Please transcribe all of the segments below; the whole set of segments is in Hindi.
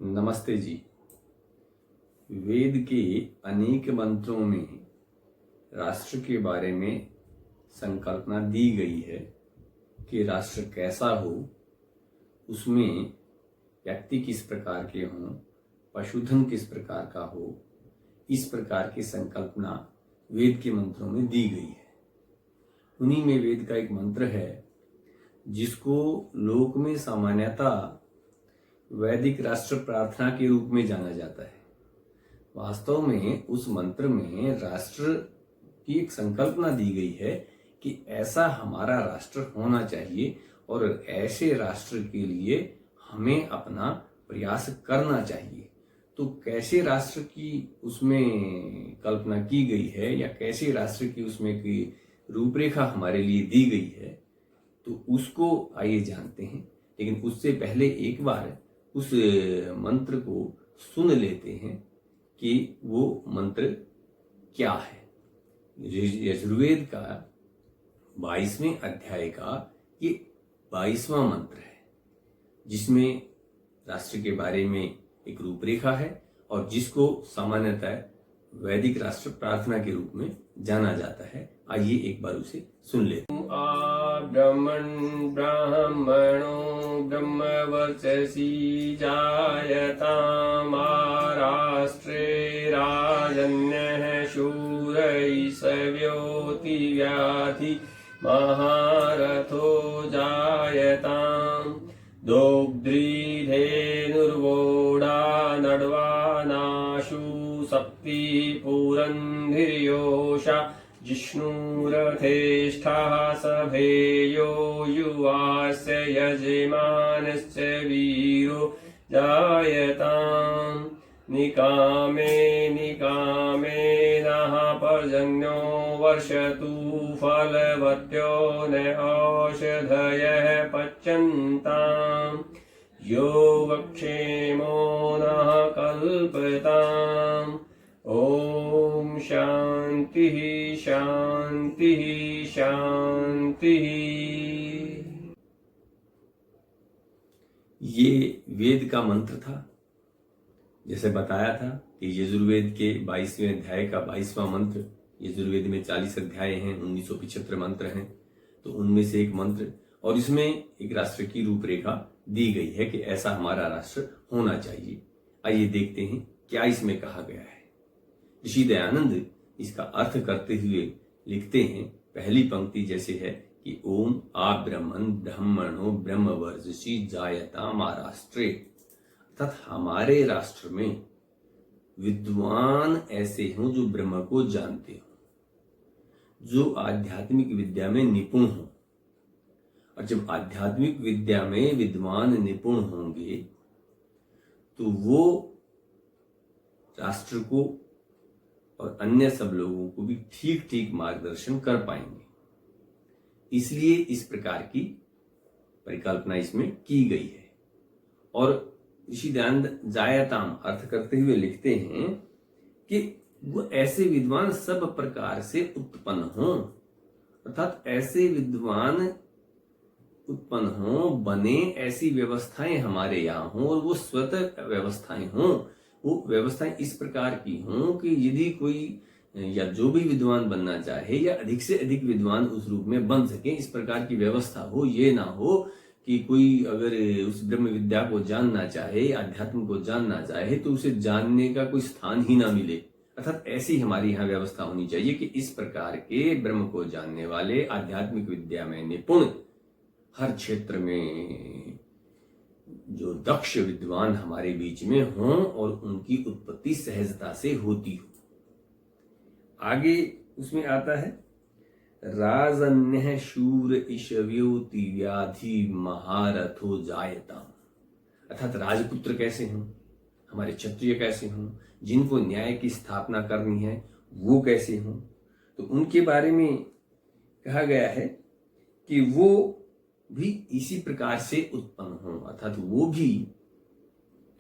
नमस्ते जी। वेद के अनेक मंत्रों में राष्ट्र के बारे में संकल्पना दी गई है कि राष्ट्र कैसा हो, उसमें व्यक्ति किस प्रकार के हों, पशुधन किस प्रकार का हो, इस प्रकार की संकल्पना वेद के मंत्रों में दी गई है। उन्हीं में वेद का एक मंत्र है जिसको लोक में सामान्यतः वैदिक राष्ट्र प्रार्थना के रूप में जाना जाता है। वास्तव में उस मंत्र में राष्ट्र की एक संकल्पना दी गई है कि ऐसा हमारा राष्ट्र होना चाहिए और ऐसे राष्ट्र के लिए हमें अपना प्रयास करना चाहिए। तो कैसे राष्ट्र की उसमें कल्पना की गई है या कैसे राष्ट्र की उसमें की रूपरेखा हमारे लिए दी गई है, तो उसको आइए जानते हैं। लेकिन उससे पहले एक बार उस मंत्र को सुन लेते हैं कि वो मंत्र क्या है। यजुर्वेद का 22वें अध्याय का ये 22वां मंत्र है, जिसमें राष्ट्र के बारे में एक रूपरेखा है और जिसको सामान्यतः वैदिक राष्ट्र प्रार्थना के रूप में जाना जाता है। आइए एक बार उसे सुन लेते हैं। ब्रह्मणो ब्रह्मवर्चसी जायतामाराष्ट्रे राजन्यः शूरैः व्याधि महारथो जायताम् दोग्ध्रीधेनुर्वोढा नड्वानाशु सप्ति पुरन्धिर्योषा जिष्णुरथेष्ठः सभेयो युवास्य यजमानश्च वीरो जायताम् निकामे नः पर्जन्यो वर्षतु फलवत्यो न औषधयः पच्यन्ताम् योगक्षेमो नः कल्पताम्। ओम शांति शांति शांति। ये वेद का मंत्र था। जैसे बताया था कि यजुर्वेद के 22वें अध्याय का 22वां मंत्र, यजुर्वेद में 40 अध्याय हैं, 1975 मंत्र हैं, तो उनमें से एक मंत्र, और इसमें एक राष्ट्र की रूपरेखा दी गई है कि ऐसा हमारा राष्ट्र होना चाहिए। आइए देखते हैं क्या इसमें कहा गया है। ऋषि दयानंद इसका अर्थ करते हुए लिखते हैं, पहली पंक्ति जैसे है कि ओम आ ब्रह्मणो ब्रह्मवर्चसी जायतामाराष्ट्रे, अर्थात हमारे राष्ट्र में विद्वान ऐसे हों जो ब्रह्म को जानते हो, जो आध्यात्मिक विद्या में निपुण हो। और जब आध्यात्मिक विद्या में विद्वान निपुण होंगे तो वो राष्ट्र को और अन्य सब लोगों को भी ठीक ठीक मार्गदर्शन कर पाएंगे। इसलिए इस प्रकार की परिकल्पना इसमें की गई है। और ऋषि दयानंद जायताम अर्थ करते हुए लिखते हैं कि वो ऐसे विद्वान सब प्रकार से उत्पन्न हों, अर्थात ऐसे विद्वान उत्पन्न हों, बने, ऐसी व्यवस्थाएं हमारे यहाँ हों और वो स्वतः व्यवस्थाएं हों। वो व्यवस्थाएं इस प्रकार की हों कि यदि कोई या जो भी विद्वान बनना चाहे या अधिक से अधिक विद्वान उस रूप में बन सके, इस प्रकार की व्यवस्था हो। ये ना हो कि कोई अगर उस ब्रह्म विद्या को जानना चाहे, अध्यात्म को जानना चाहे, तो उसे जानने का कोई स्थान ही ना मिले। अर्थात ऐसी हमारी यहाँ व्यवस्था होनी चाहिए कि इस प्रकार के ब्रह्म को जानने वाले, आध्यात्मिक विद्या में निपुण, हर क्षेत्र में जो दक्ष विद्वान हमारे बीच में हों और उनकी उत्पत्ति सहजता से होती हो। आगे उसमें आता है राजन्य शूर ईशव्योति व्याधि महारथो जायताम, अर्थात राजपुत्र कैसे हों, हमारे क्षत्रिय कैसे हों, जिनको न्याय की स्थापना करनी है वो कैसे हों, तो उनके बारे में कहा गया है कि वो भी इसी प्रकार से उत्पन्न हो, अर्थात वो भी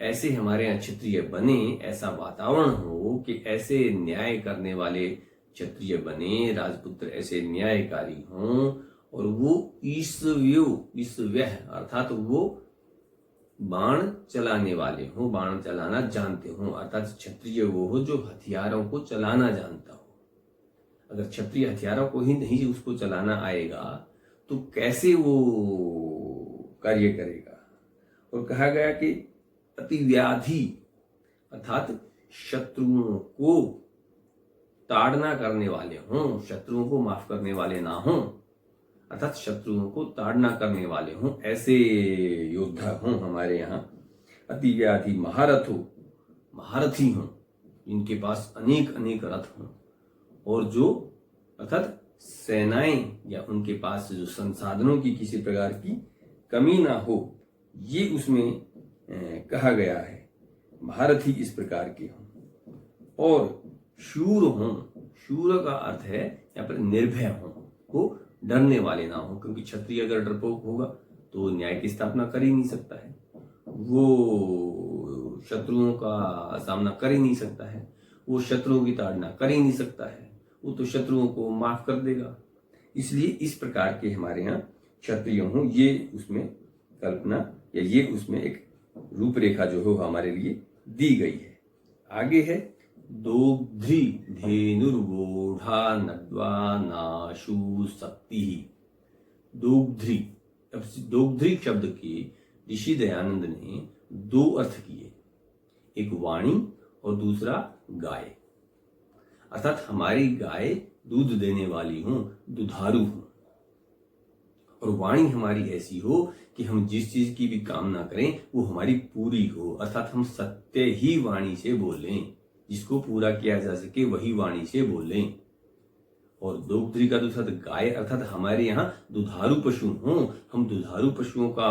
ऐसे हमारे यहाँ क्षत्रिय बने, ऐसा वातावरण हो कि ऐसे न्याय करने वाले क्षत्रिय बने, राजपुत्र ऐसे न्यायकारी हों और वो ईश्व्यो, ईश्व्य अर्थात वो बाण चलाने वाले हों, बाण चलाना जानते हों, अर्थात क्षत्रिय वो हो जो हथियारों को चलाना जानता हो। अगर क्षत्रिय हथियारों को ही नहीं उसको चलाना आएगा तो कैसे वो कार्य करेगा। और कहा गया कि अतिव्याधि अर्थात शत्रुओं को ताड़ना करने वाले हों, शत्रुओं को माफ करने वाले ना हों, अर्थात शत्रुओं को ताड़ना करने वाले हों, ऐसे योद्धा हों हमारे यहाँ। अतिव्याधि महारथी हों, इनके पास अनेक अनेक रथ हों, और जो अर्थात सेनाएं या उनके पास जो संसाधनों की किसी प्रकार की कमी ना हो, ये उसमें कहा गया है। महारथी इस प्रकार के हों और शूर हों। शूर का अर्थ है यहाँ पर निर्भय हों, वो डरने वाले ना हो, क्योंकि क्षत्रिय अगर डरपोक होगा तो न्याय की स्थापना कर ही नहीं सकता है, वो शत्रुओं का सामना कर ही नहीं सकता है, वो शत्रुओं की ताड़ना कर ही नहीं सकता है, वो तो शत्रुओं को माफ कर देगा। इसलिए इस प्रकार के हमारे यहाँ क्षत्रिय हों, ये उसमें कल्पना या ये उसमें एक रूपरेखा जो है हमारे लिए दी गई है। आगे है दोग्ध्री धेनुर्वोढ़ा नड्वा नाशु शक्ति। दोग्ध्री, अब दोग्ध्री शब्द के ऋषि दयानंद ने दो अर्थ किए, एक वाणी और दूसरा गाय। अर्थात हमारी गाय दूध देने वाली हो, दुधारू हो, और वाणी हमारी ऐसी हो कि हम जिस चीज की भी कामना करें वो हमारी पूरी हो, अर्थात हम सत्य ही वाणी से बोलें, जिसको पूरा किया जा सके वही वाणी से बोलें। और दोग्ध्री का दूसरा गाय, अर्थात हमारे यहाँ दुधारू पशु हों, हम दुधारू पशुओं का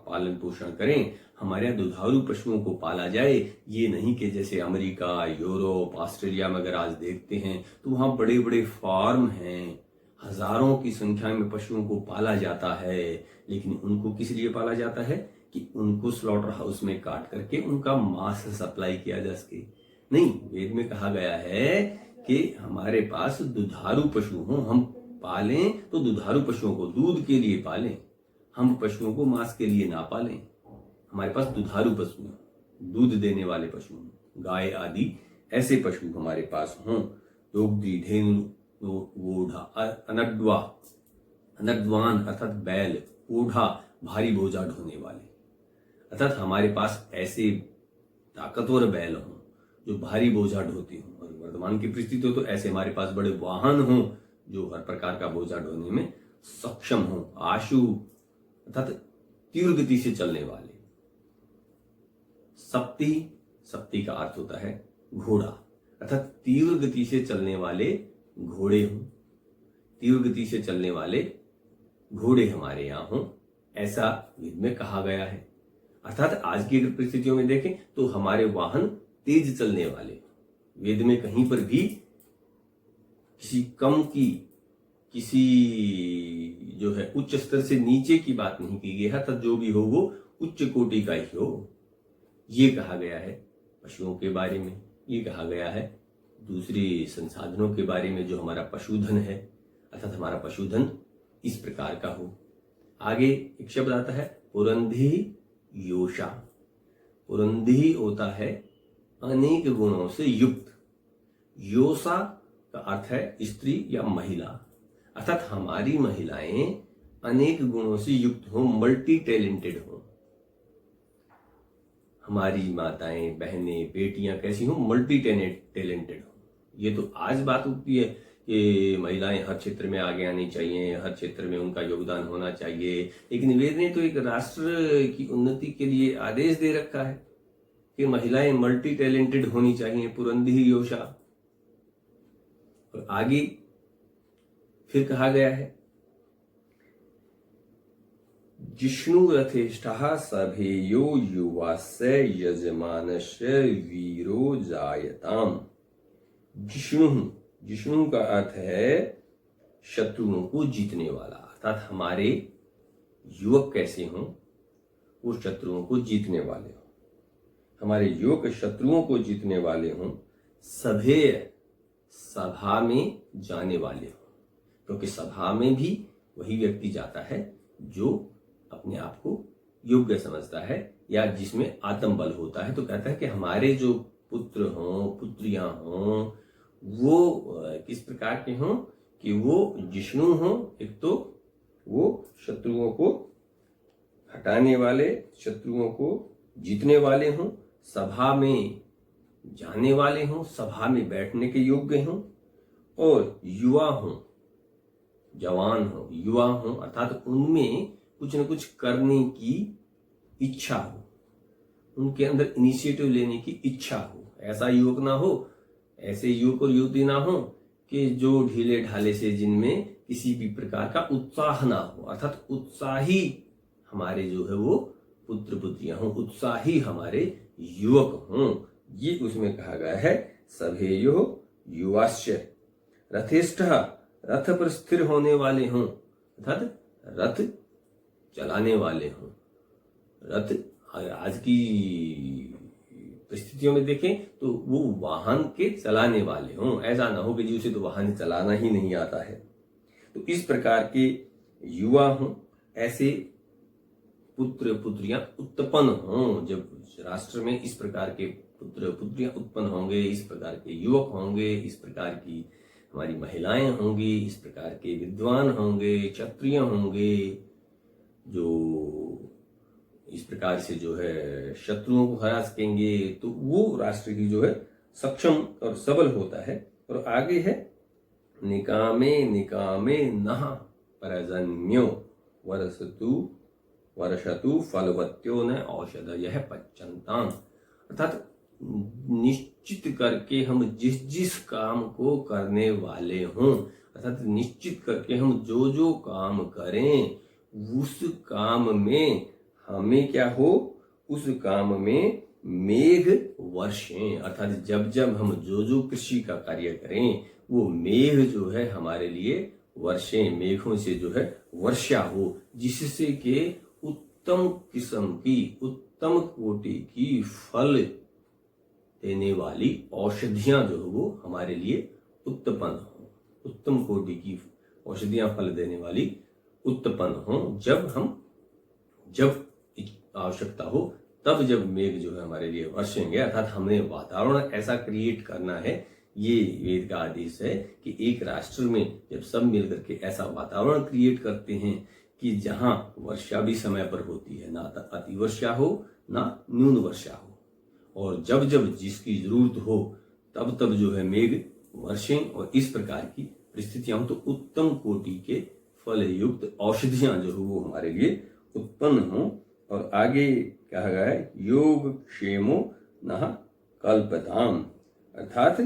पालन पोषण करें, हमारे यहाँ दुधारू पशुओं को पाला जाए। ये नहीं कि जैसे अमेरिका, यूरोप, ऑस्ट्रेलिया में अगर आज देखते हैं तो वहाँ बड़े बड़े फार्म हैं, हजारों की संख्या में पशुओं को पाला जाता है, लेकिन उनको किस लिए पाला जाता है कि उनको स्लॉटर हाउस में काट करके उनका मांस सप्लाई किया जा सके। नहीं, वेद में कहा गया है कि हमारे पास दुधारू पशु हों, हम पालें तो दुधारू पशुओं को दूध के लिए पालें, हम पशुओं को मांस के लिए ना पालें। हमारे पास दुधारू पशु, दूध देने वाले पशु, गाय आदि ऐसे पशु हमारे पास हों। दोग्ध्री धेनु ओढ़ा, अनड्वा, अनड्वान अर्थात बैल, ओढ़ा भारी बोझा ढोने वाले, अर्थात हमारे पास ऐसे ताकतवर बैल हों जो भारी बोझा ढोते हों। और वर्तमान की परिस्थिति हो तो ऐसे हमारे पास बड़े वाहन हों जो हर प्रकार का बोझा ढोने में सक्षम हों। आशु अर्थात तीव्र गति से चलने वाले। सप्ती, सप्ती का अर्थ होता है घोड़ा, अर्थात तीव्र गति से चलने वाले घोड़े हों, तीव्र गति से चलने वाले घोड़े हमारे यहाँ हों, ऐसा वेद में कहा गया है। अर्थात आज की अगर परिस्थितियों में देखें तो हमारे वाहन तेज चलने वाले, वेद में कहीं पर भी किसी कम की, किसी जो है उच्च स्तर से नीचे की बात नहीं की गई है, अर्थात जो भी हो वो उच्च कोटि का ही हो, ये कहा गया है। पशुओं के बारे में ये कहा गया है, दूसरे संसाधनों के बारे में जो हमारा पशुधन है, अर्थात हमारा पशुधन इस प्रकार का हो। आगे एक शब्द आता है पुरंधी योषा। पुरंधी होता है अनेक गुणों से युक्त, योषा का अर्थ है स्त्री या महिला, अर्थात हमारी महिलाएं अनेक गुणों से युक्त हो, मल्टी टैलेंटेड हो। हमारी माताएं, बहनें, बेटियां कैसी हो, मल्टी टैलेंटेड हो। ये तो आज बात उठती है कि महिलाएं हर क्षेत्र में आगे आनी चाहिए, हर क्षेत्र में उनका योगदान होना चाहिए, लेकिन वेद ने तो एक राष्ट्र की उन्नति के लिए आदेश दे रखा है कि महिलाएं मल्टी टैलेंटेड होनी चाहिए, पुरंधी योषा। और आगे फिर कहा गया है जिष्णु रथेष्ठः सभेयो युवास्य यजमानस्य वीरो जायताम। जिष्णु, जिष्णु का अर्थ है शत्रुओं को जीतने वाला, अर्थात हमारे युवक कैसे हों, वो शत्रुओं को जीतने वाले हों, हमारे युवक शत्रुओं को जीतने वाले हों। सभेय, सभा में जाने वाले हों, क्योंकि सभा में भी वही व्यक्ति जाता है जो अपने आप को योग्य समझता है या जिसमें आत्मबल होता है, तो कहता है कि हमारे जो पुत्र हों, पुत्रियां हों, वो किस प्रकार के हों कि वो जिष्णु हों। एक तो वो शत्रुओं को हटाने वाले, शत्रुओं को जीतने वाले हों, सभा में जाने वाले हों, सभा में बैठने के योग्य हों, और युवा हों, जवान हों, युवा हों, अर्थात उनमें कुछ न कुछ करने की इच्छा हो, उनके अंदर इनिशिएटिव लेने की इच्छा हो। ऐसा युवक ना हो, ऐसे युवक और युवती ना हो कि जो ढीले ढाले से, जिनमें किसी भी प्रकार का उत्साह ना हो, अर्थात उत्साही हमारे जो है वो पुत्र पुत्रियां हों, उत्साही हमारे युवक हों। ये उसमें कहा गया है सभेयो युवाश्च रथेष्ठः, रथ पर स्थिर होने वाले हों, अर्थात रथ चलाने वाले हों। रथ आज की परिस्थितियों में देखें तो वो वाहन के चलाने वाले हों, ऐसा ना हो कि जी उसे तो वाहन चलाना ही नहीं आता है। तो इस प्रकार के युवा हों, ऐसे पुत्र पुत्रियां उत्पन्न हों। जब राष्ट्र में इस प्रकार के पुत्र पुत्रियां उत्पन्न होंगे, इस प्रकार के युवक होंगे, इस प्रकार की हमारी महिलाएं होंगी, इस प्रकार के विद्वान होंगे, क्षत्रिय होंगे, जो इस प्रकार से जो है शत्रुओं को हरा सकेंगे, तो वो राष्ट्र की जो है सक्षम और सबल होता है। और आगे है निकामे निकामे नः परजन्यो वर्षतु फलवत्यो न औषधयः पच्यन्ताम्, अर्थात निश्चित करके हम जिस जिस काम को करने वाले हों, अर्थात निश्चित करके हम जो जो काम करें उस काम में हमें क्या हो, उस काम में मेघ वर्षें, अर्थात जब जब हम जो जो कृषि का कार्य करें वो मेघ जो है हमारे लिए वर्षें, मेघों से जो है वर्षा हो, जिससे कि उत्तम किस्म की, उत्तम कोटि की फल देने वाली औषधियां जो है वो हमारे लिए उत्पन्न हो, उत्तम कोटि की औषधियां फल देने वाली उत्पन्न हो। जब आवश्यकता हो तब जब मेघ जो है हमारे लिए वर्षेंगे, अर्थात हमें वातावरण ऐसा क्रिएट करना है। ये वेद का आदेश है कि एक राष्ट्र में जब सब मिलकर के ऐसा वातावरण क्रिएट करते हैं कि जहां वर्षा भी समय पर होती है, ना अति वर्षा हो ना न्यून वर्षा हो, और जब जब जिसकी जरूरत हो तब तब जो है मेघ वर्षें, और इस प्रकार की परिस्थितियां हो, तो उत्तम कोटि के फल युक्त औषधियां जो है वो हमारे लिए उत्पन्न हो। और आगे कहा गया है योग क्षेमो नः कल्पताम, अर्थात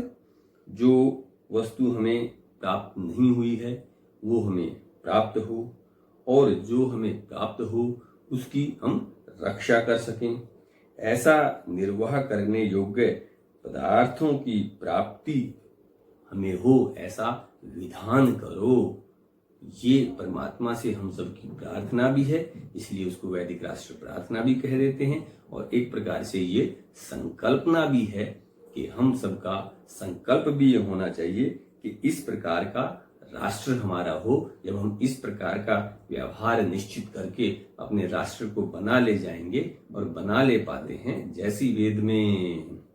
जो वस्तु हमें प्राप्त नहीं हुई है वो हमें प्राप्त हो, और जो हमें प्राप्त हो उसकी हम रक्षा कर सकें, ऐसा निर्वाह करने योग्य पदार्थों की प्राप्ति हमें हो, ऐसा विधान करो। ये परमात्मा से हम सबकी प्रार्थना भी है, इसलिए उसको वैदिक राष्ट्र प्रार्थना भी कह देते हैं। और एक प्रकार से ये संकल्पना भी है कि हम सबका संकल्प भी ये होना चाहिए कि इस प्रकार का राष्ट्र हमारा हो। जब हम इस प्रकार का व्यवहार निश्चित करके अपने राष्ट्र को बना ले जाएंगे, और बना ले पाते हैं, जैसी वेद में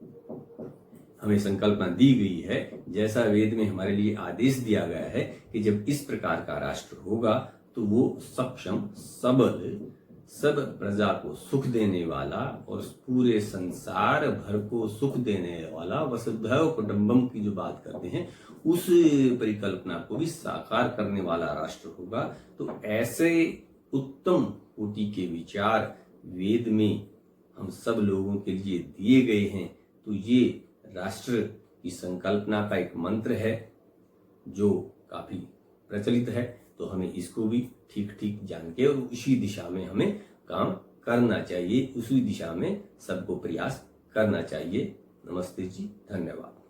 हमें संकल्पना दी गई है, जैसा वेद में हमारे लिए आदेश दिया गया है कि जब इस प्रकार का राष्ट्र होगा तो वो सक्षम, सबल, सब प्रजा को सुख देने वाला और पूरे संसार भर को सुख देने वाला, वसुधैव कुटुंबकम की जो बात करते हैं उस परिकल्पना को भी साकार करने वाला राष्ट्र होगा। तो ऐसे उत्तम कोटि के विचार वेद में हम सब लोगों के लिए दिए गए हैं। तो ये राष्ट्र की संकल्पना का एक मंत्र है जो काफी प्रचलित है, तो हमें इसको भी ठीक ठीक जान के और उसी दिशा में हमें काम करना चाहिए, उसी दिशा में सबको प्रयास करना चाहिए। नमस्ते जी, धन्यवाद।